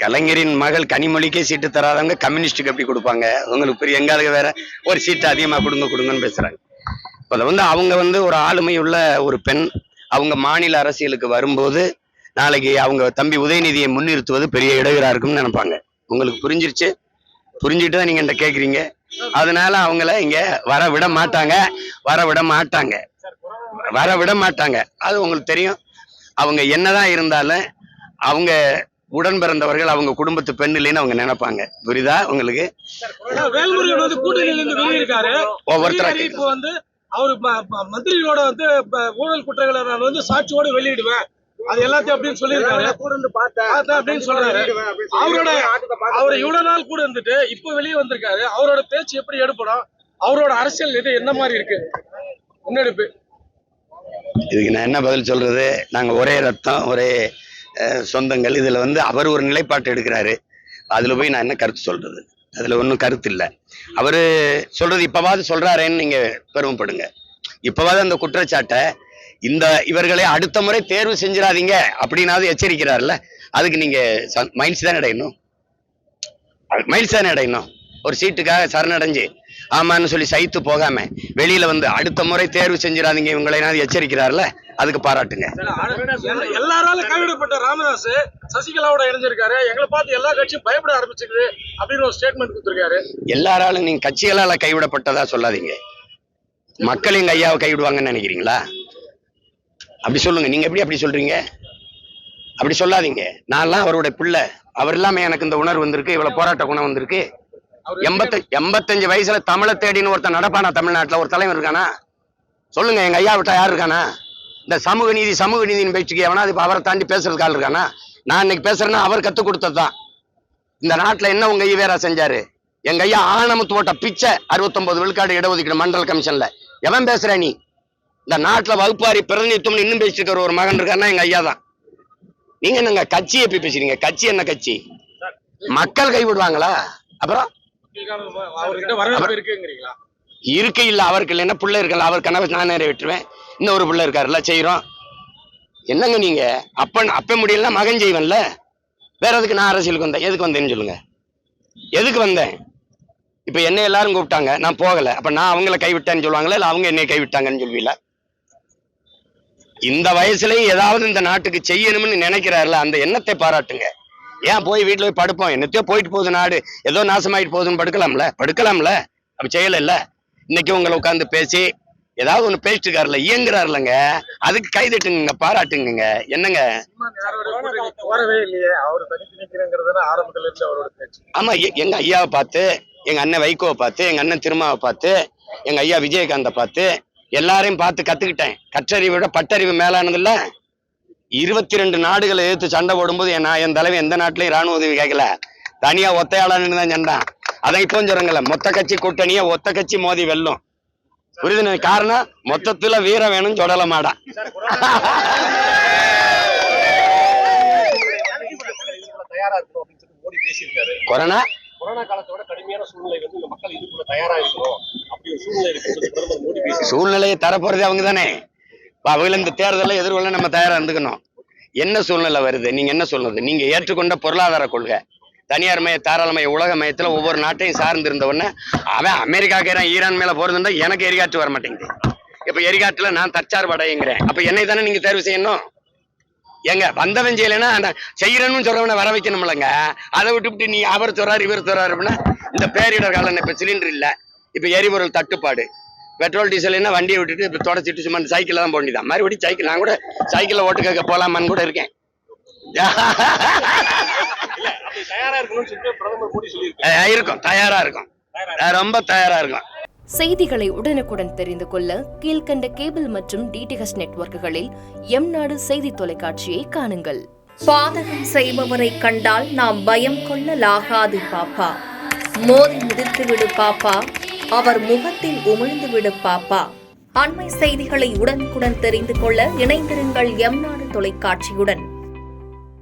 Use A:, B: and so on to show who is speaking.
A: கலைஞரின் மகள் கனிமொழிக்கே சீட்டு தராதவங்க கம்யூனிஸ்டுக்கு எப்படி கொடுப்பாங்க? உங்களுக்கு பெரிய எங்காவது வேற ஒரு சீட்டு அதிகமா கொடுங்கன்னு பேசுறாங்க. அதை அவங்க ஒரு ஆளுமை உள்ள ஒரு பெண், அவங்க மாநில அரசியலுக்கு வரும்போது நாளைக்கு அவங்க தம்பி உதயநிதியை முன்னிறுத்துவது பெரிய இடையூறா இருக்கும்னு நினைப்பாங்க. உங்களுக்கு புரிஞ்சிருச்சு? புரிஞ்சுட்டு தான் நீங்க கேக்குறீங்க. அதனால அவங்கள இங்க வர விட மாட்டாங்க. அது உங்களுக்கு தெரியும். அவங்க என்னதான் இருந்தாலும் அவங்க உடன் பிறந்தவர்கள், அவங்க குடும்பத்து பெண் இல்லைன்னு அவங்க நினைப்பாங்க. புரியுதா உங்களுக்கு? ஒவ்வொருத்தரும்
B: இப்போ அவரு மந்திரிகளோட ஊழல் குற்றங்களை சாட்சியோட வெளியிடுவேன் அது எல்லாத்தையும் அப்படின்னு சொல்லியிருக்காரு அப்படின்னு சொல்றாரு. அவரு இவ்வளவு நாள் கூட இருந்துட்டு இப்ப வெளியே வந்திருக்காரு. அவரோட பேச்சு எப்படி எடுப்படும்? அவரோட அரசியல் இது என்ன மாதிரி இருக்கு முன்னெடுப்பு?
A: இதுக்கு நான் என்ன பதில் சொல்றது? நாங்க ஒரே ரத்தம், ஒரே சொந்தங்கள். இதுல அவர் ஒரு நிலைப்பாட்டு எடுக்கிறாரு. அதுல போய் நான் என்ன கருத்து சொல்றது? அதுல ஒன்றும் கருத்து இல்லை. அவரு சொல்றது இப்பவாது சொல்றாருன்னு நீங்க பெருமைப்படுங்க. இப்பவாது அந்த குற்றச்சாட்டை இவர்களை அடுத்த முறை தேர்வு செஞ்சிடாதீங்க அப்படின்னாவது எச்சரிக்கிறார்ல. அதுக்கு நீங்க மைல்ஸ் தான் அடையணும். ஒரு சீட்டுக்காக சரணடைஞ்சு ஆமான்னு சொல்லி சைத்து போகாம வெளியில அடுத்த முறை தேர்வு செஞ்சிடாதீங்க இவங்களை எச்சரிக்கிறார்ல, அதுக்கு பாராட்டுங்க.
B: எல்லாராலும் கைவிடப்பட்ட ராமதாஸ் சசிகலாவோட இணைஞ்சிருக்காரு. எங்களை பார்த்து எல்லா கட்சியும் பயப்பட ஆரம்பிச்சிருக்குது அப்படின்னு ஒரு ஸ்டேட்மெண்ட் கொடுத்திருக்காரு.
A: எல்லாராலும் நீங்க கட்சிகளால கைவிடப்பட்டதா சொல்லாதீங்க. மக்கள் எங்க ஐயாவை கைவிடுவாங்கன்னு நினைக்கிறீங்களா? அப்படி சொல்லுங்க. நீங்க எப்படி அப்படி சொல்றீங்க? அப்படி சொல்லாதீங்க. நான்லாம் அவருடைய பிள்ளை. அவர் இல்லாம எனக்கு இந்த உணர்வு வந்திருக்கு, இவ்வளவு போராட்ட குணம் வந்திருக்கு. 85 வயசுல தமிழை தேடின்னு ஒருத்தன் நடப்பானா? தமிழ்நாட்டுல ஒரு தலைவர் இருக்கானா? சொல்லுங்க. எங்க ஐயா விட்டா யாரு இருக்கானா? இந்த சமூக நீதினு பேச்சுக்கு எவனா இப்ப அவரை தாண்டி பேசுறதுக்கு ஆள் இருக்கானா? நான் இன்னைக்கு பேசுறேன்னா அவர் கத்து கொடுத்ததுதான். இந்த நாட்டுல என்ன உங்க ஐயா செஞ்சாரு? எங்க ஐயா ஆணமுத்து ஓட்ட பிச்சை 69 விழுக்காடு இடஒதுக்கீடு மண்டல் கமிஷன்ல. எவன் பேசுற நீ? இந்த நாட்டுல வகுப்பாரி பிரதிநிதித்துவம் இன்னும் பேசிட்டு இருக்கிற ஒரு மகன் இருக்காருன்னா எங்க ஐயா தான். நீங்க என்னங்க கட்சி எப்படி பேசுறீங்க? கட்சி என்ன கட்சி? மக்கள் கைவிடுவாங்களா? அப்புறம் இருக்கு இல்ல அவருக்கு இல்லைன்னா பிள்ளை இருக்கல, அவர் கனவை நான் நிறைவேற்றுவேன். இன்னொரு பிள்ளை இருக்காருல்ல, செய்யறோம். என்னங்க நீங்க அப்ப முடியலன்னா மகன் செய்வன்ல. வேற எதுக்கு நான் அரசியலுக்கு வந்தேன்? எதுக்கு வந்தேன்னு சொல்லுங்க. எதுக்கு வந்தேன்? இப்ப என்ன எல்லாரும் கூப்பிட்டாங்க, நான் போகல. அப்ப நான் அவங்கள கைவிட்டேன்னு சொல்லுவாங்களா, இல்ல அவங்க என்னை கைவிட்டாங்கன்னு சொல்லுவீங்களா? இந்த வயசுலயும் ஏதாவது இந்த நாட்டுக்கு செய்யணும்னு நினைக்கிறாருல, அந்த எண்ணத்தை பாராட்டுங்க. ஏன் போய் வீட்டுல போய் படுப்போம், என்னத்தையோ போயிட்டு போகுது நாடு, ஏதோ நாசமாயிட்டு போகுதுன்னு படுக்கலாம்ல. அப்ப செய்யல இல்ல. இன்னைக்கு உங்களை உட்காந்து பேசி ஏதாவது ஒண்ணு பேசிட்டு இருக்காருல, இயங்குறாருலங்க, அதுக்கு கைதட்டுங்க, பாராட்டுங்க. என்னங்க? ஆமா, எங்க ஐயாவை பார்த்து, எங்க அண்ணன் வைகோவை பார்த்து, எங்க அண்ணன் திருமாவை பார்த்து, எங்க ஐயா விஜயகாந்தை பார்த்து எல்லாரையும் பார்த்து கத்துக்கிட்டேன். கற்றறிவை விட பட்டறிவு மேலானது இல்ல. 22 நாடுகளை எதிர்த்து சண்டை போடும்போது என் தலைவன் எந்த நாட்டிலையும் ராணுவ உதவி கேட்கல. தனியா ஒத்தையாளன்னு தான் சண்டான். அதான் இப்போ சொல்றேங்கல்ல, மொத்த கட்சி கூட்டணியா ஒத்த கட்சி மோதி வெல்லும். புரியுது? காரணம் மொத்தத்துல வீரம் வேணும்னு சொல்லல மாடா. கொரோனா காலத்தோட கடுமையான சூழ்நிலை மக்கள் இதுக்குள்ள தயாரா இருக்கணும். அப்படி ஒரு சூழ்நிலையை தரப்போறதே அவங்க தானே. அவங்கள இந்த தேர்தலை எதிர்கொள்ள நம்ம தயாரா இருந்துக்கணும். என்ன சூழ்நிலை வருது? நீங்க என்ன சொல்றது? நீங்க ஏற்றுக்கொண்ட பொருளாதார கொள்கை, தனியார் மய தாராளமய உலக மயத்துல ஒவ்வொரு நாட்டையும் சார்ந்து இருந்தவொடனே அவன் அமெரிக்காக்கிறேன் ஈரான் மேல போறதுன்னா எனக்கு எரிகாற்று வர மாட்டேங்குது. இப்ப எரிகாற்றுல நான் தற்சார்பு அடையுங்கிறேன். அப்ப என்னை தானே நீங்க தேர்வு செய்யணும். எங்க வந்தவன் செய்யலைன்னா செய்யறன்னு சொல்றவனை வர வைக்கணும்லங்க. அதை விட்டு நீ அவர் சொல்றாரு இவர் சொல்றாரு அப்படின்னா, இந்த பேரிடர் காலம் இப்ப சிலிண்டர் இல்ல, இப்ப எரிபொருள் தட்டுப்பாடு, பெட்ரோல் டீசல் என்ன வண்டியை விட்டுட்டு இப்ப தொடச்சிட்டு சும்மா சைக்கிள் தான் போண்டிதான். மறுபடியும் சைக்கிள், நான் கூட சைக்கிள்ல ஓட்டு கேட்க போலாமான்னு கூட இருக்கேன். இருக்கும், தயாரா இருக்கும், ரொம்ப தயாரா இருக்கும்.
C: செய்திகளை உடனுக்குடன் தெரிந்து கொள்ள கீழ்கண்ட கேபிள் மற்றும் டிடிஎச் நெட்வொர்க்குகளில் எம்நாடு செய்தி தொலைக்காட்சியை காணுங்கள்.
D: பாதகம் செய்பவரை கண்டால் நாம் பயம் கொள்ளலாகாது பாப்பா. மோதி மிதித்து விடு பாப்பா, அவர் முகத்தில் உமிழ்ந்து விடு பாப்பா. அண்மை செய்திகளை உடனுக்குடன் தெரிந்து கொள்ள இணைந்திருங்கள் எம்நாடு தொலைக்காட்சியுடன்.